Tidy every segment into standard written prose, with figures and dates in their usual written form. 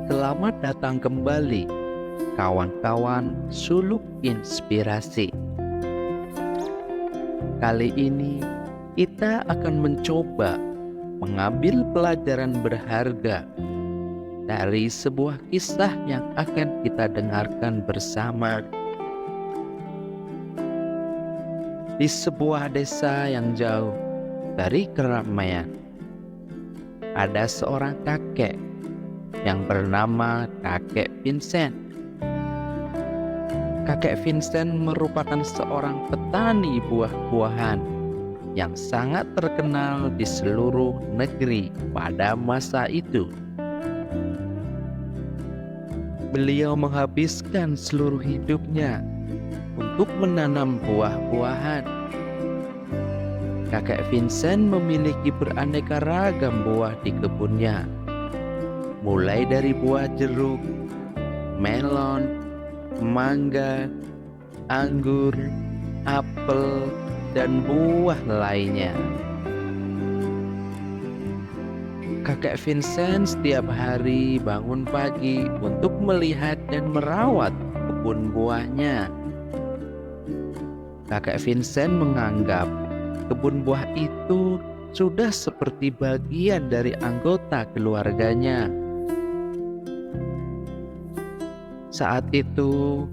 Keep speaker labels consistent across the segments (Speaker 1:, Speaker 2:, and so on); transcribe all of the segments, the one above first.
Speaker 1: Selamat datang kembali, kawan-kawan suluk inspirasi. Kali ini kita akan mencoba mengambil pelajaran berharga dari sebuah kisah yang akan kita dengarkan bersama. Di sebuah desa yang jauh dari keramaian, ada seorang kakek yang bernama Kakek Vincent. Kakek Vincent merupakan seorang petani buah-buahan yang sangat terkenal di seluruh negeri pada masa itu. Beliau menghabiskan seluruh hidupnya untuk menanam buah-buahan. Kakek Vincent memiliki beraneka ragam buah di kebunnya, mulai dari buah jeruk, melon, mangga, anggur, apel, dan buah lainnya. Kakek Vincent setiap hari bangun pagi untuk melihat dan merawat kebun buahnya. Kakek Vincent menganggap kebun buah itu sudah seperti bagian dari anggota keluarganya. Saat itu,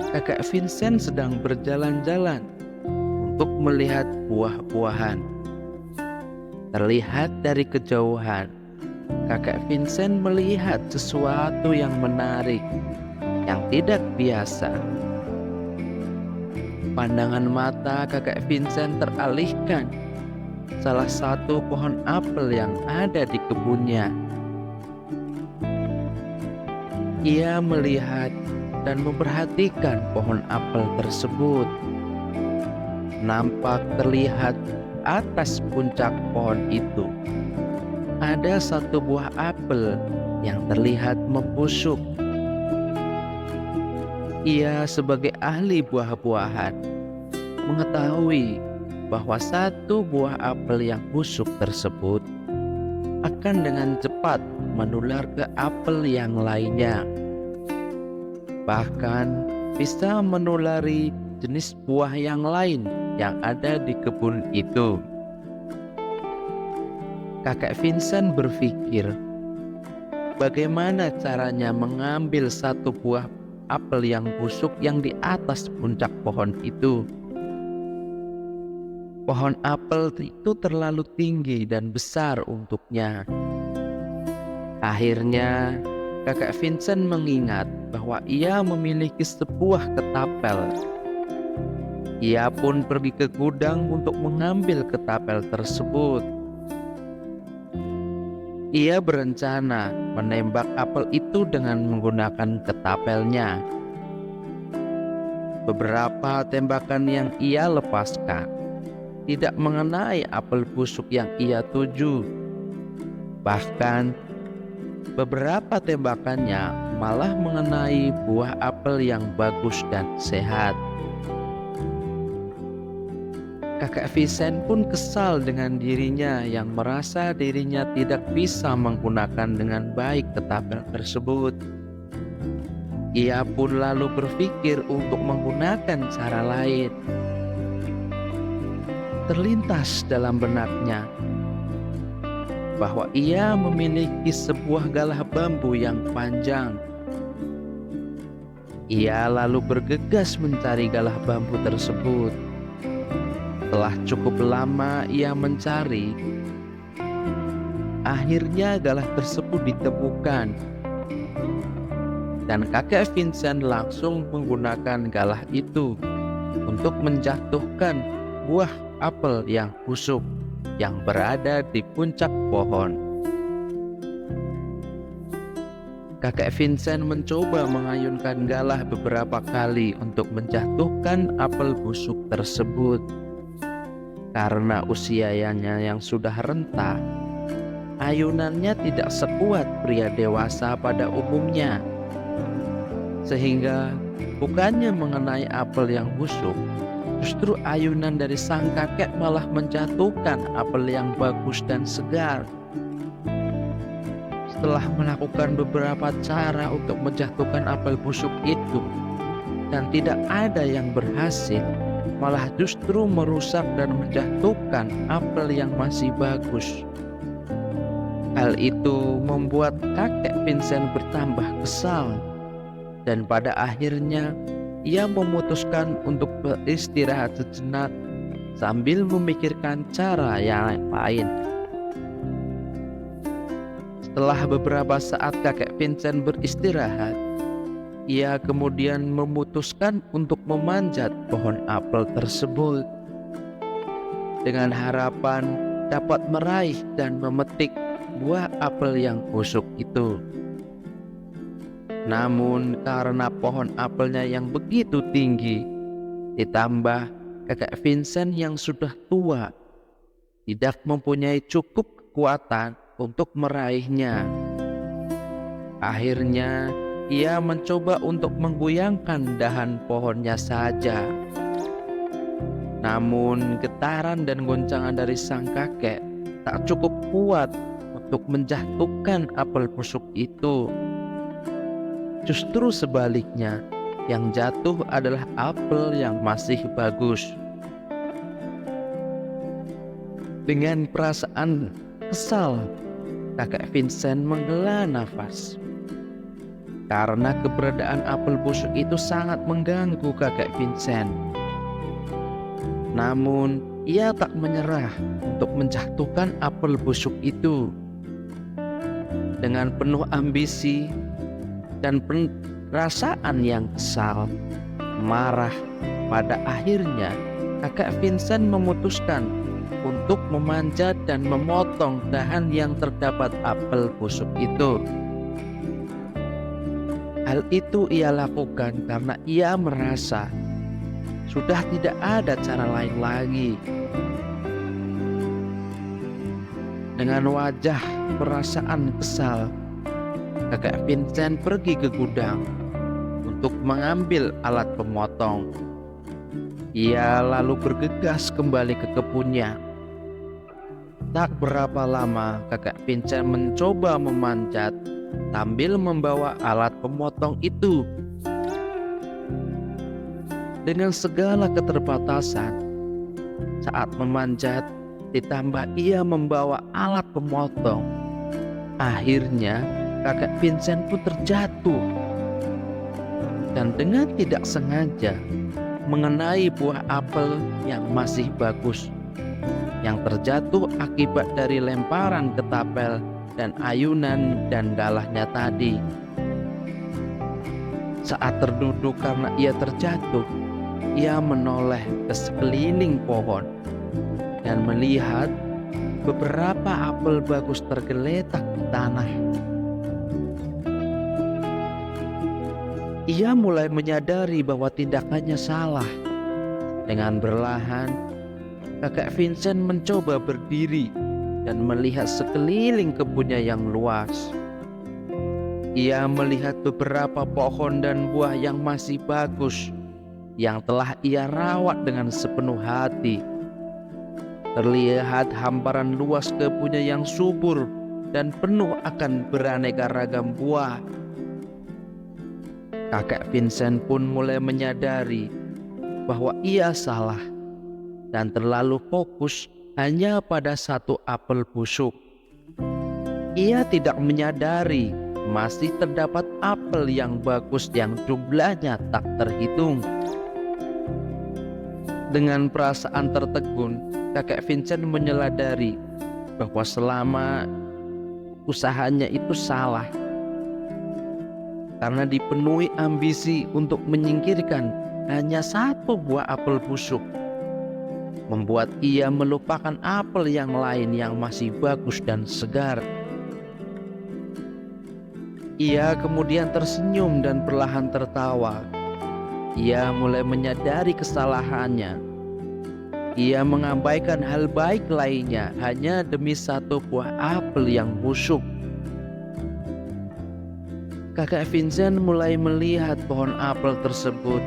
Speaker 1: Kakek Vincent sedang berjalan-jalan untuk melihat buah-buahan. Terlihat dari kejauhan, Kakek Vincent melihat sesuatu yang menarik, yang tidak biasa. Pandangan mata Kakek Vincent teralihkan salah satu pohon apel yang ada di kebunnya. Ia melihat dan memperhatikan pohon apel tersebut. Nampak terlihat atas puncak pohon itu ada satu buah apel yang terlihat membusuk. Ia sebagai ahli buah-buahan mengetahui bahwa satu buah apel yang busuk tersebut akan dengan cepat menular ke apel yang lainnya, bahkan bisa menulari jenis buah yang lain yang ada di kebun itu. Kakek Vincent berpikir, bagaimana caranya mengambil satu buah apel yang busuk yang di atas puncak pohon itu. Pohon apel itu terlalu tinggi dan besar untuknya. Akhirnya, Kakek Vincent mengingat bahwa ia memiliki sebuah ketapel. Ia pun pergi ke gudang untuk mengambil ketapel tersebut. Ia berencana menembak apel itu dengan menggunakan ketapelnya. Beberapa tembakan yang ia lepaskan tidak mengenai apel busuk yang ia tuju. Bahkan beberapa tembakannya malah mengenai buah apel yang bagus dan sehat. Kakek Vincent pun kesal dengan dirinya yang merasa dirinya tidak bisa menggunakan dengan baik ketapel tersebut. Ia pun lalu berpikir untuk menggunakan cara lain. Terlintas dalam benaknya bahwa ia memiliki sebuah galah bambu yang panjang. Ia lalu bergegas mencari galah bambu tersebut. Setelah cukup lama ia mencari, akhirnya galah tersebut ditemukan. Dan Kakek Vincent langsung menggunakan galah itu untuk menjatuhkan buah apel yang busuk yang berada di puncak pohon. Kakek Vincent mencoba mengayunkan galah beberapa kali untuk menjatuhkan apel busuk tersebut. Karena usianya yang sudah renta, ayunannya tidak sekuat pria dewasa pada umumnya. Sehingga bukannya mengenai apel yang busuk, justru ayunan dari sang kakek malah menjatuhkan apel yang bagus dan segar. setelah melakukan beberapa cara untuk menjatuhkan apel busuk itu dan tidak ada yang berhasil, malah justru merusak dan menjatuhkan apel yang masih bagus. Hal itu membuat kakek Vincent bertambah kesal, dan pada akhirnya ia memutuskan untuk beristirahat sejenak sambil memikirkan cara yang lain. Setelah beberapa saat kakek Vincent beristirahat, ia kemudian memutuskan untuk memanjat pohon apel tersebut dengan harapan dapat meraih dan memetik buah apel yang busuk itu. Namun karena pohon apelnya yang begitu tinggi, ditambah kakek Vincent yang sudah tua, tidak mempunyai cukup kekuatan untuk meraihnya. Akhirnya ia mencoba untuk menggoyangkan dahan pohonnya saja. Namun getaran dan goncangan dari sang kakek tak cukup kuat untuk menjatuhkan apel busuk itu. Justru sebaliknya, yang jatuh adalah apel yang masih bagus. Dengan perasaan kesal, kakek Vincent menghela nafas. Karena keberadaan apel busuk itu sangat mengganggu kakek Vincent. Namun, ia tak menyerah untuk menjatuhkan apel busuk itu. Dengan penuh ambisi dan perasaan yang kesal, marah, pada akhirnya kakek Vincent memutuskan untuk memanjat dan memotong dahan yang terdapat apel busuk itu. Hal itu ia lakukan karena ia merasa sudah tidak ada cara lain lagi. Dengan wajah perasaan kesal, kakek Vincent pergi ke gudang untuk mengambil alat pemotong. Ia lalu bergegas kembali ke kebunnya. Tak berapa lama kakek Vincent mencoba memanjat sambil membawa alat pemotong itu. Dengan segala keterbatasan, saat memanjat ditambah ia membawa alat pemotong, akhirnya kakek Vincent pun terjatuh dan dengan tidak sengaja mengenai buah apel yang masih bagus, yang terjatuh akibat dari lemparan ketapel dan ayunan dan dalahnya tadi. Saat terduduk karena ia terjatuh, ia menoleh ke sekeliling pohon dan melihat beberapa apel bagus tergeletak di tanah. Ia mulai menyadari bahwa tindakannya salah. Dengan perlahan, kakek Vincent mencoba berdiri dan melihat sekeliling kebunnya yang luas. Ia melihat beberapa pohon dan buah yang masih bagus, yang telah ia rawat dengan sepenuh hati. Terlihat hamparan luas kebunnya yang subur dan penuh akan beraneka ragam buah. Kakek Vincent pun mulai menyadari bahwa ia salah dan terlalu fokus hanya pada satu apel busuk. Ia tidak menyadari masih terdapat apel yang bagus yang jumlahnya tak terhitung. Dengan perasaan tertegun, kakek Vincent menyadari bahwa selama usahanya itu salah, karena dipenuhi ambisi untuk menyingkirkan hanya satu buah apel busuk, membuat ia melupakan apel yang lain yang masih bagus dan segar. Ia kemudian tersenyum dan perlahan tertawa. Ia mulai menyadari kesalahannya. Ia mengabaikan hal baik lainnya hanya demi satu buah apel yang busuk. Kakek Vincent mulai melihat pohon apel tersebut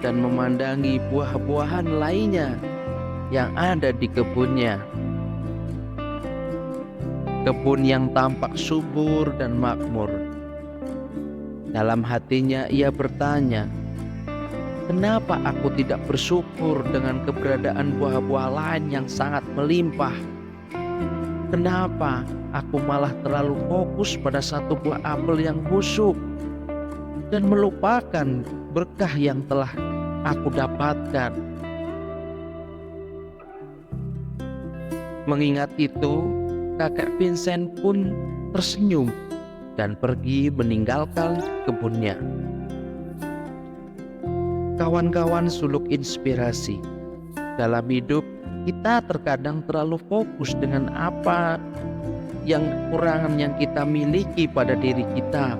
Speaker 1: dan memandangi buah-buahan lainnya yang ada di kebunnya. kebun yang tampak subur dan makmur. Dalam hatinya ia bertanya, "Kenapa aku tidak bersyukur dengan keberadaan buah-buah lain yang sangat melimpah? Kenapa aku malah terlalu fokus pada satu buah apel yang busuk dan melupakan berkah yang telah aku dapatkan?" Mengingat itu, kakek Vincent pun tersenyum dan pergi meninggalkan kebunnya. Kawan-kawan suluk inspirasi. Dalam hidup, kita terkadang terlalu fokus dengan apa yang kekurangan yang kita miliki pada diri kita,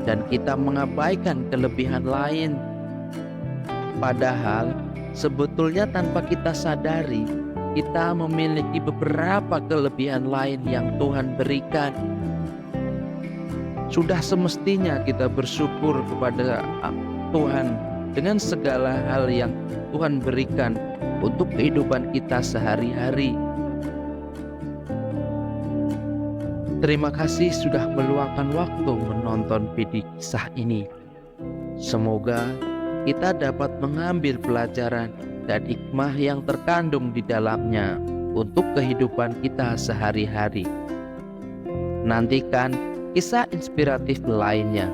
Speaker 1: dan kita mengabaikan kelebihan lain. Padahal sebetulnya tanpa kita sadari, kita memiliki beberapa kelebihan lain yang Tuhan berikan. Sudah semestinya kita bersyukur kepada Tuhan dengan segala hal yang Tuhan berikan untuk kehidupan kita sehari-hari. Terima kasih sudah meluangkan waktu menonton video kisah ini. Semoga kita dapat mengambil pelajaran dan hikmah yang terkandung di dalamnya untuk kehidupan kita sehari-hari. Nantikan kisah inspiratif lainnya